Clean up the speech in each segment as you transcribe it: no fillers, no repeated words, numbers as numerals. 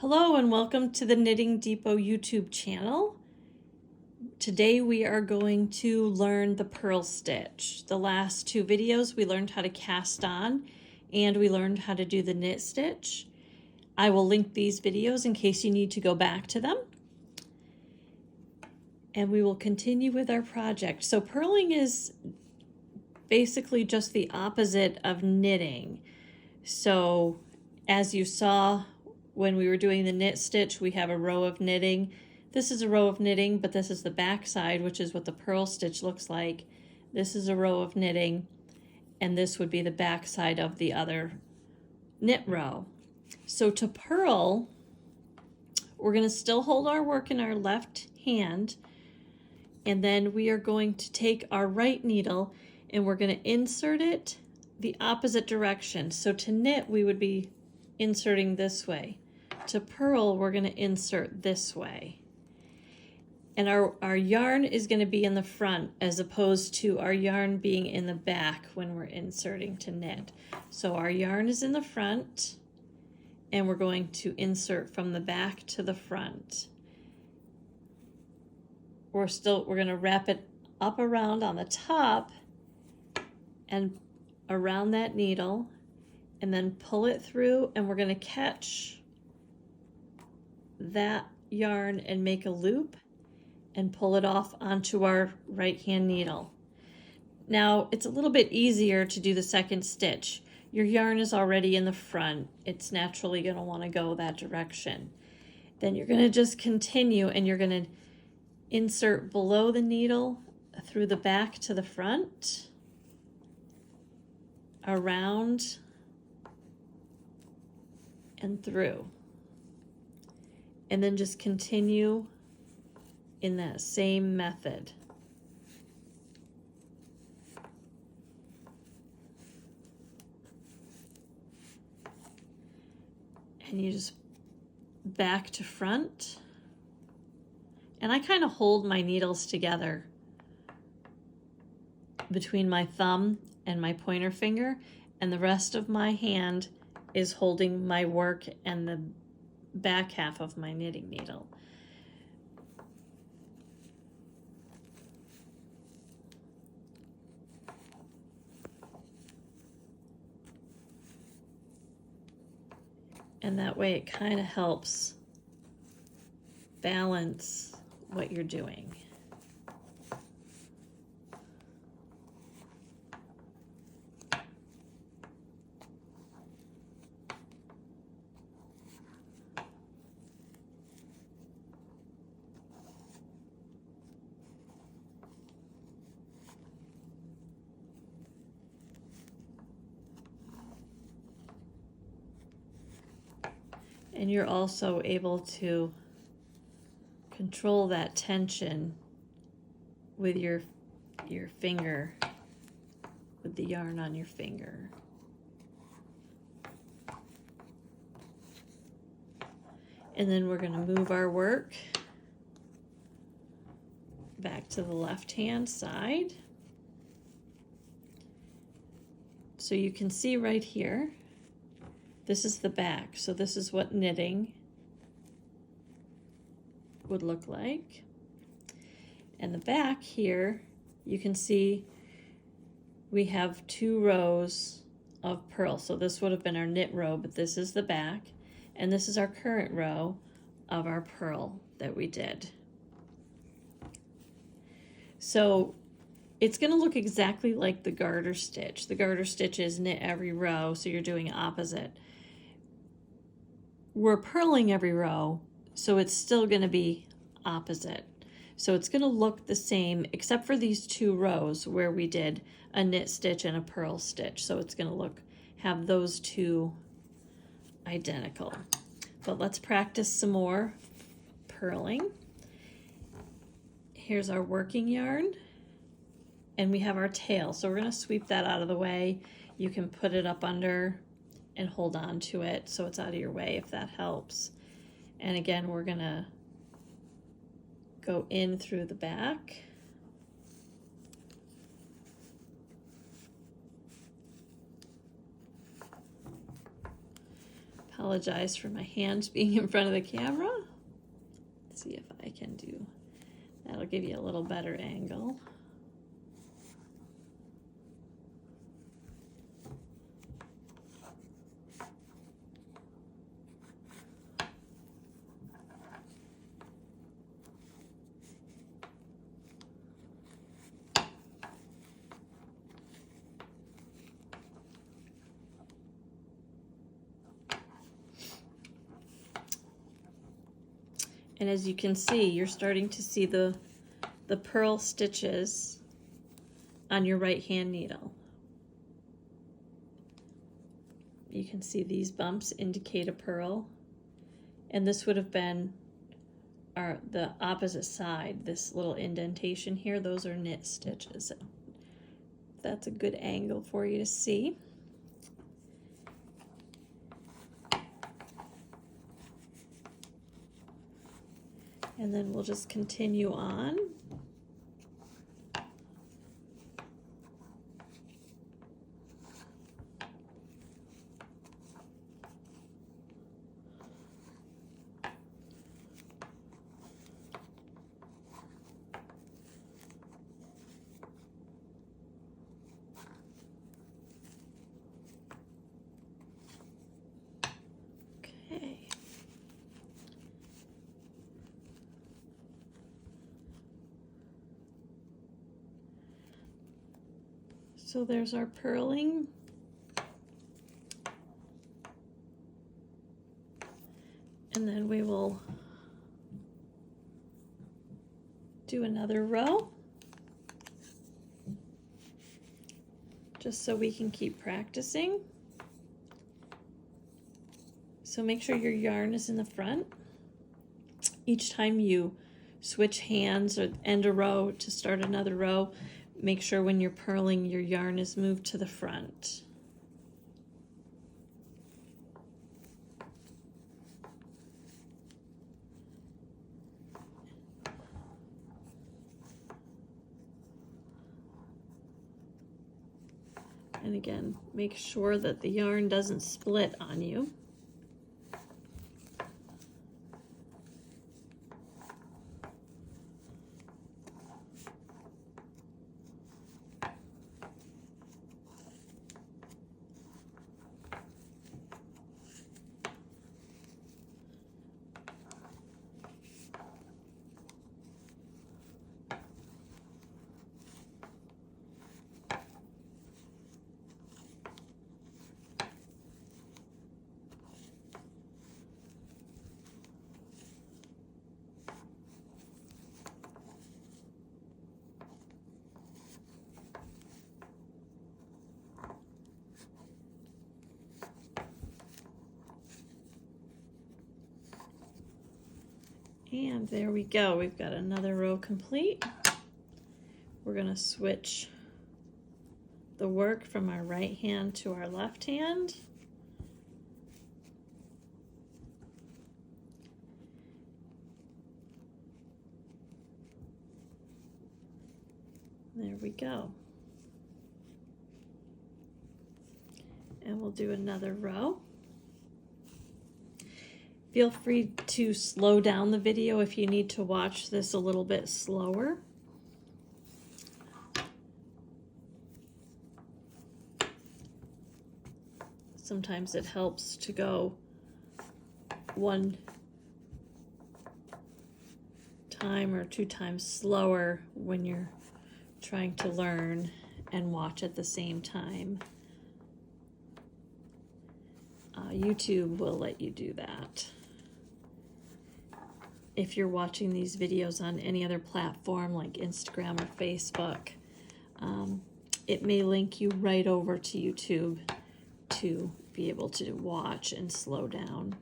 Hello and welcome to the Knitting Depot YouTube channel. Today we are going to learn the purl stitch. The last two videos we learned how to cast on and we learned how to do the knit stitch. I will link these videos in case you need to go back to them. And we will continue with our project. So purling is basically just the opposite of knitting. So as you saw when we were doing the knit stitch, we have a row of knitting. This is a row of knitting, but this is the back side, which is what the purl stitch looks like. This is a row of knitting, and this would be the back side of the other knit row. So to purl, we're going to still hold our work in our left hand, and then we are going to take our right needle and we're going to insert it the opposite direction. So to knit, we would be inserting this way. To purl, we're going to insert this way. And our yarn is going to be in the front as opposed to our yarn being in the back when we're inserting to knit. So our yarn is in the front and we're going to insert from the back to the front. We're going to wrap it up around on the top and around that needle and then pull it through, and we're going to catch that yarn and make a loop and pull it off onto our right hand needle. Now it's a little bit easier to do the second stitch. Your yarn is already in the front. It's naturally going to want to go that direction. Then you're going to just continue and you're going to insert below the needle through the back to the front, around and through. And then just continue in that same method. And you just back to front. And I kind of hold my needles together between my thumb and my pointer finger, and the rest of my hand is holding my work and the back half of my knitting needle. And that way it kind of helps balance what you're doing. And you're also able to control that tension with your finger, with the yarn on your finger. And then we're going to move our work back to the left-hand side. So you can see right here, this is the back, so this is what knitting would look like. And the back here, you can see we have two rows of purl. So this would have been our knit row, but this is the back, and this is our current row of our purl that we did. So it's going to look exactly like the garter stitch. The garter stitch is knit every row, so you're doing opposite. We're purling every row, so it's still going to be opposite. So it's going to look the same except for these two rows where we did a knit stitch and a purl stitch. So it's going to have those two identical. But let's practice some more purling. Here's our working yarn, and we have our tail. So we're going to sweep that out of the way. You can put it up under and hold on to it so it's out of your way if that helps. And again, we're going to go in through the back. apologize for my hands being in front of the camera. Let's see if I can do, that'll give you a little better angle. And as you can see, you're starting to see the purl stitches on your right hand needle. You can see these bumps indicate a purl, and this would have been the opposite side. This little indentation here, those are knit stitches. That's a good angle for you to see. And then we'll just continue on. Okay. So there's our purling. And then we will do another row, just so we can keep practicing. So make sure your yarn is in the front. Each time you switch hands or end a row to start another row, make sure when you're purling your yarn is moved to the front. And again, make sure that the yarn doesn't split on you. And there we go. We've got another row complete. We're going to switch the work from our right hand to our left hand. There we go. And we'll do another row. Feel free to slow down the video if you need to watch this a little bit slower. Sometimes it helps to go one time or two times slower when you're trying to learn and watch at the same time. YouTube will let you do that. If you're watching these videos on any other platform like Instagram or Facebook, it may link you right over to YouTube to be able to watch and slow down.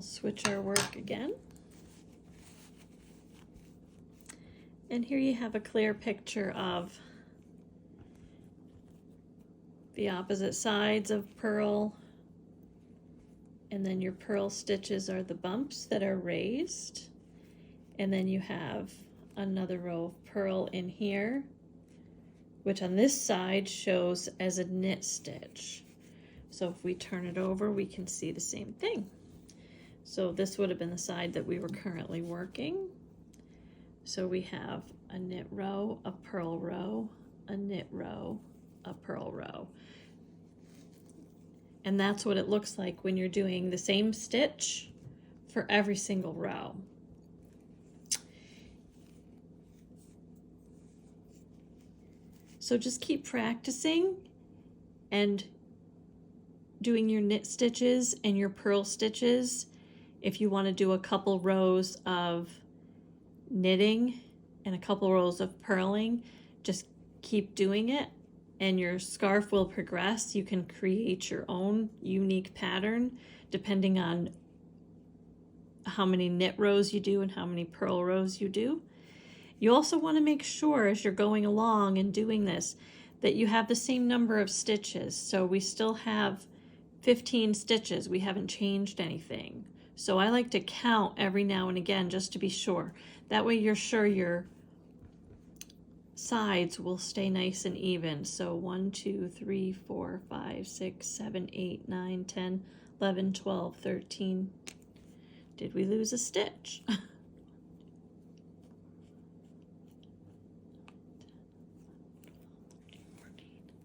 switch our work again. And here you have a clear picture of the opposite sides of purl. And then your purl stitches are the bumps that are raised. And then you have another row of purl in here, which on this side shows as a knit stitch. So if we turn it over, we can see the same thing. So this would have been the side that we were currently working. So we have a knit row, a purl row, a knit row, a purl row. And that's what it looks like when you're doing the same stitch for every single row. So just keep practicing and doing your knit stitches and your purl stitches. If you want to do a couple rows of knitting and a couple rows of purling, just keep doing it and your scarf will progress. You can create your own unique pattern depending on how many knit rows you do and how many purl rows you do. You also want to make sure as you're going along and doing this that you have the same number of stitches. So we still have 15 stitches. We haven't changed anything. So I like to count every now and again just to be sure. That way you're sure your sides will stay nice and even. So 1, 2, 3, 4, 5, 6, 7, 8, 9, 10, 11, 12, 13. Did we lose a stitch?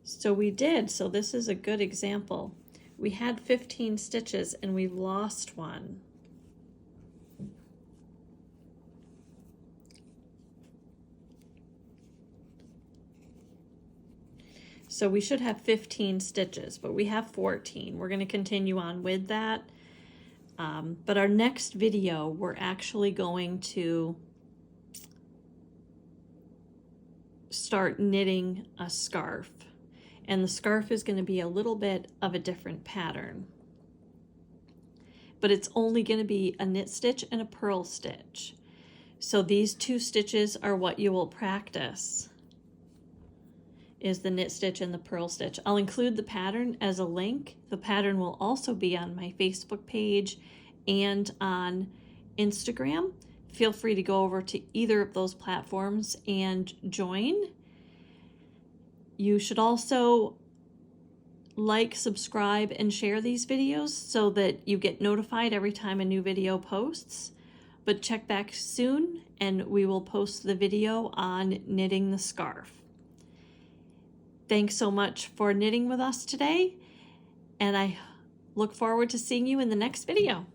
So we did. So this is a good example. We had 15 stitches and we lost one. So we should have 15 stitches, but we have 14. We're going to continue on with that. But our next video, we're actually going to start knitting a scarf. And the scarf is going to be a little bit of a different pattern. But it's only going to be a knit stitch and a purl stitch. So these two stitches are what you will practice, is the knit stitch and the purl stitch. I'll include the pattern as a link. The pattern will also be on my Facebook page and on Instagram. Feel free to go over to either of those platforms and join. You should also like, subscribe, and share these videos so that you get notified every time a new video posts. But check back soon and we will post the video on knitting the scarf. Thanks so much for knitting with us today, and I look forward to seeing you in the next video.